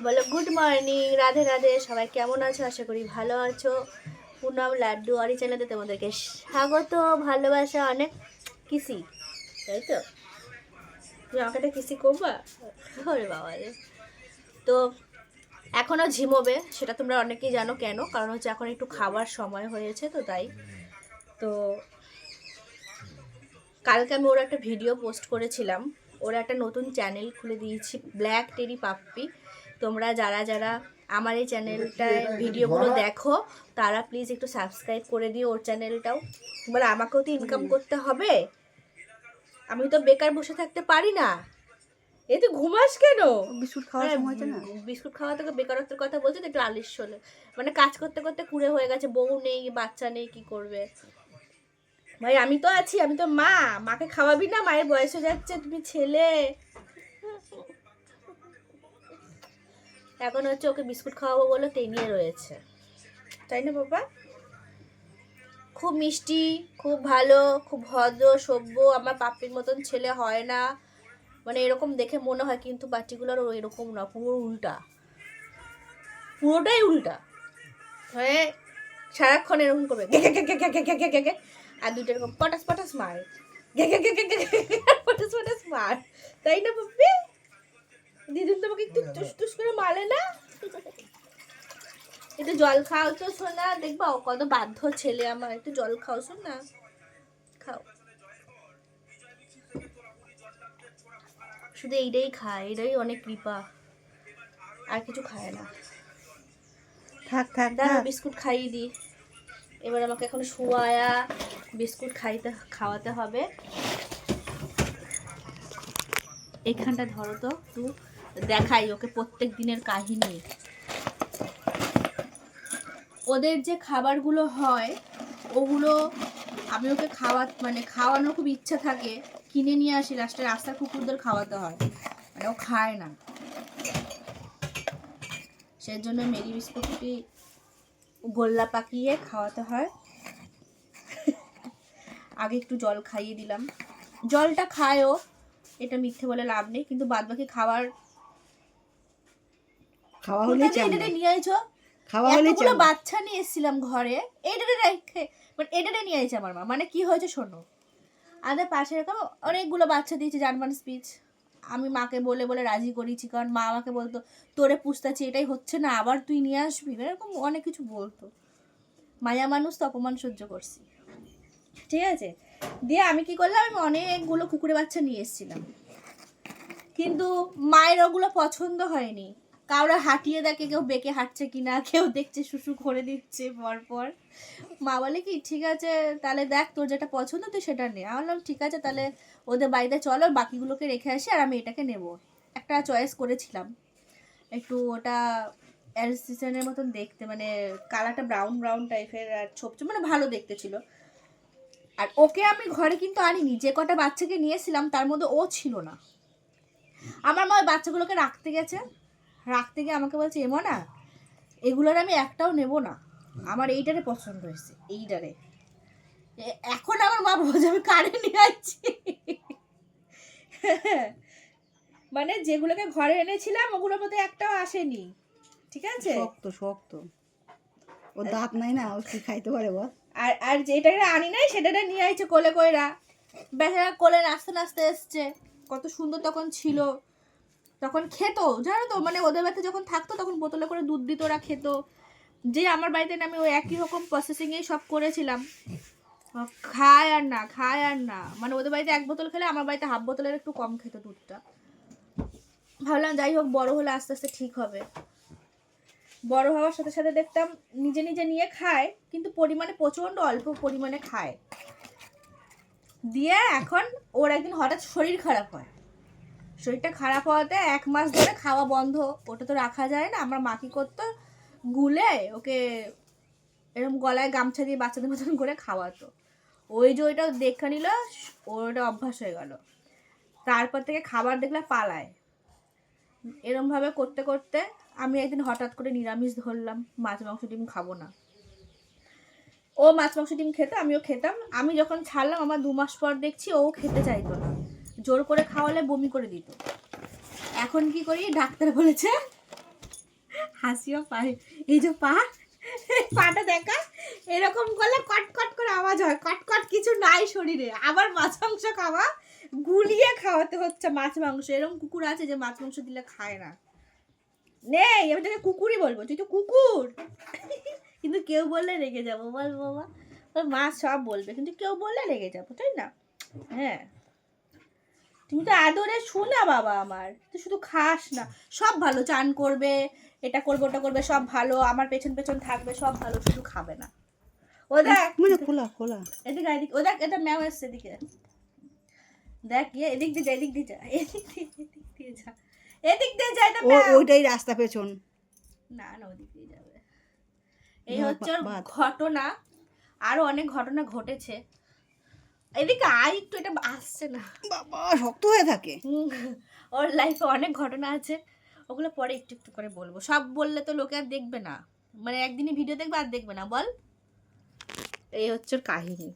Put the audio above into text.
বলো good morning, Radhe Radhe. সবাই কেমন আছো? আশা করি ভালো আছো। পুনম লাড্ডু অরি চ্যানেলে তোমাদেরকে স্বাগত, ভালোবাসা অনেক। কিসি, তাই তো? তুমি আমাকে একটা কিসি করবা? ওরে বাবা রে। তো এখনও ঝিমোবে, সেটা তোমরা অনেকেই জানো। কেন? কারণ হচ্ছে এখন একটু খাবার সময় হয়েছে, তো তাই। তো কালকে আমি ওর একটা ভিডিও পোস্ট করেছিলাম। ওর একটা নতুন চ্যানেল খুলে দিয়েছি, ব্ল্যাক টেরি পাপ্পি। তোমরা যারা যারা আমার এই চ্যানেলটায় ভিডিওগুলো দেখো তারা প্লিজ একটু সাবস্ক্রাইব করে দিও ওর চ্যানেলটাও। বলে আমাকেও তো ইনকাম করতে হবে, আমি তো বেকার বসে থাকতে পারি না। এই তো ঘুমাস কেন? বিস্কুট খাওয়ার সময় হয়েছে না? বিস্কুট খাওয়া থেকে বেকারত্বের কথা বলছে তো একটু আলিশ হলে। মানে কাজ করতে করতে কুড়ে হয়ে গেছে, বউ নেই, বাচ্চা নেই, কি করবে? ভাই আমি তো আছি, আমি তো মা। মাকে খাওয়াবি না? মায়ের বয়স হয়ে যাচ্ছে, তুমি ছেলে। এখন হচ্ছে ওকে বিস্কুট খাওয়াবো বলে নিয়ে রয়েছে, তাই না বাবা? খুব মিষ্টি, খুব ভালো, খুব ভদ্র সভ্য। আমার পাপ্পির মতন ছেলে হয় না, মানে এরকম দেখে মনে হয়, কিন্তু বাচ্চাগুলোর এরকম না, পুরো উল্টা, পুরোটাই উল্টা। হ্যাঁ, সারাক্ষণ এরকম করবে গে গে গে গে গে গে গে গে গে, আর দুটো এরকম পটাস পটাস মারে, গে গে গে গে গে পটাস পটাস মার, তাই না পাপ্পি? দিদুন তোমাকে একটু টুস টুস করে মারে না? একটু জল খাও তো সোনা, দেখবা কত বাধ্য ছেলে আমার। একটু জল খাও সোনা, খাও। শুধু এইটাই খায়, এটাই অনেক কৃপা, আর কিছু খায় না। থাক থাক দাঁড়া থাক। বিস্কুট খাইয়ে দিই। এবার আমাকে এখন শুয়ায়া বিস্কুট খাওয়াতে হবে। এখানটা ধরো তো একটু, দেখাই ওকে প্রত্যেক দিনের কাহিনী। ওদের যে খাবারগুলো হয় ওগুলো আমি ওকে খাওয়ানোর খুব ইচ্ছা থাকে, কিনে নিয়ে আসি, লাস্টে রাস্তার কুকুরদের খাওয়াতে হয়, মানে ও খায় না। সেই জন্য মেরি বিস্কুটটি গোল্লা পাকিয়ে খাওয়াতে হয়। আগে একটু জল খাইয়ে দিলাম, জলটা খায়ও, এটা মিথ্যে বলে লাভ নেই, কিন্তু বাদবাকি খাবার খাওয়া হলে এটা নিয়ে আইছো। খাওয়া হলে এতগুলো বাচ্চা নিয়ে এসেছিলাম ঘরে, এটারে রেখে, মানে এটারে নিয়ে আইছে আমার মা। মানে কি হয়েছে শোনো, আমাদের পাশে এরকম অনেকগুলো বাচ্চা দিয়েছে জার্মান স্পিচ। আমি মাকে বলে বলে রাজি করিয়েছি, কারণ মা আমাকে বলতো তোরে পুষতাছি, এটাই হচ্ছে না, আবার তুই নিয়ে আসবি, এরকম অনেক কিছু বলতো। মায়া মানুষ তো, অপমান সহ্য করছি, ঠিক আছে। দিয়ে আমি কি করলাম, আমি অনেকগুলো কুকুরের বাচ্চা নিয়ে এসেছিলাম, কিন্তু মায়ের ওগুলো পছন্দ হয়নি। কাউরা হাঁটিয়ে দেখে, কেউ বেঁকে হাঁটছে কিনা, কেউ দেখছে শুশু করে দিচ্ছে পরপর। মা বলে কি ঠিক আছে তাহলে দেখ, তোর যেটা পছন্দ তুই সেটা নে। আমি বললাম ঠিক আছে তাহলে ওদের বাড়িতে চলো, বাকিগুলোকে রেখে আসি, আর আমি এটাকে নেব। একটা চয়েস করেছিলাম, একটু ওটা অ্যালসিসনের মতন দেখতে, মানে কালারটা ব্রাউন ব্রাউন টাইপের, আর ছোপ ছোপ, মানে ভালো দেখতে ছিল। আর ওকে আমি ঘরে কিন্তু আনিনি, যে কটা বাচ্চাকে নিয়েছিলাম তার মধ্যে ও ছিল না। আমার মা ওই বাচ্চাগুলোকে রাখতে গেছে, রাখতে গিয়ে আমাকে বলছে এমো না, এগুলোর আমি একটাও নেব না, আমার এইটারে পছন্দ হয়েছে, এইটারে। এখন আমার মা বলছে আমি কারে নিয়ে আসছি। মানে যেগুলোকে ঘরে এনেছিলাম ওগুলোর মধ্যে একটাও আসেনি, ঠিক আছে। শক্ত শক্ত, ও দাঁত নাই না, ও কি খাইতে পারে বল? আর আর যেটাকে আনি নাই সেটাটা নিয়ে আইছে কোলে কইরা। বেচারা কোলে নাচতে নাচতে এসছে, কত সুন্দর তখন ছিল। তখন খেত, জানো তো, মানে ওদের বাড়িতে যখন থাকতো তখন বোতলে করে দুধ দিত, ওরা খেত। যে আমার বাড়িতে আমি ওই একই রকম প্রসেসিংয়েই সব করেছিলাম, খায় আর না, খায় আর না। মানে ওদের বাড়িতে 1 বোতল খেলে আমার বাড়িতে হাফ বোতলের একটু কম খেত দুধটা। ভাবলাম যাই হোক, বড় হলে আস্তে আস্তে ঠিক হবে। বড় হওয়ার সাথে সাথে দেখতাম নিজে নিজে নিয়ে খায়, কিন্তু পরিমাণে প্রচণ্ড অল্প পরিমাণে খায়। দিয়ে এখন ওর একদিন হঠাৎ শরীর খারাপ হয়, শরীরটা খারাপ হওয়াতে 1 মাস ধরে খাওয়া বন্ধ। ওটা তো রাখা যায় না। আমার মা কি করতো, গুলে ওকে এরকম গলায় গামছা দিয়ে বাচ্চাদের মতন করে খাওয়াতো। ওই যে ওইটা দেখা নিল, ওটা অভ্যাস হয়ে গেল। তারপর থেকে খাবার দেখলে পালায়। এরমভাবে করতে করতে আমি একদিন হঠাৎ করে নিরামিষ ধরলাম, মাছ মাংস ডিম খাবো না। ও মাছ মাংস ডিম খেত, আমিও খেতাম। আমি যখন ছাড়লাম আমার 2 মাস পর দেখছি ও খেতে চাইতো না, জোর করে খাওয়ালে বমি করে দিত। এখন কি করি, ডাক্তার বলেছে হাসিও পায়। এই যে পা, পাটা দেখা, এরকম করলে কটকট করে আওয়াজ হয়। কটকট কিছু নাই শরীরে, আবার মাছ মাংস খাওয়া, গুলিয়ে খাওয়াতে হচ্ছে মাছ মাংস। এরকম কুকুর আছে যে মাছ মাংস দিলে খায় না। নেই, আমি তোকে কুকুরই বলবো, তুই তো কুকুর। কিন্তু কেউ বললে রেগে যাবো, বল বাবা। ওর মা সব বলবে, কিন্তু কেউ বললে রেগে যাবো, তাই না? হ্যাঁ, তুমি তো আদরে শোনা বাবা আমার, তুই শুধু খাস না। সব ভালো, চান করবে, এটা করবে ওটা করবে, সব ভালো, আমার পেছন পেছন থাকবে, সব ভালো, শুধু খাবে না। ও দেখ, মানে খোলা খোলা। এদিকে এদিকে, ও দেখ, এটা ম্যাও এসছে এদিকে। দেখ, এদিক দিয়ে যা, এদিক দিয়ে যা, এদিক দিয়ে যা, এদিক দিয়ে যা, এটা ও ম্যাও। ওইটাই রাস্তা পেছন। না না, ওদিক দিয়ে যাবে। এই না, হচ্ছে ওর বাদ। ঘটনা। আরো অনেক ঘটনা ঘটেছে। এদিকে আয় একটু, এটা আসছে না। বাবা শক্ত হয়ে থাকে। ওর লাইফে অনেক ঘটনা আছে, ওগুলো পরে একটু একটু করে বলবো। সব বললে তো লোকে আর দেখবে না, মানে একদিনই ভিডিও দেখবে আর দেখবে না, বল। এই হচ্ছে ওর কাহিনী।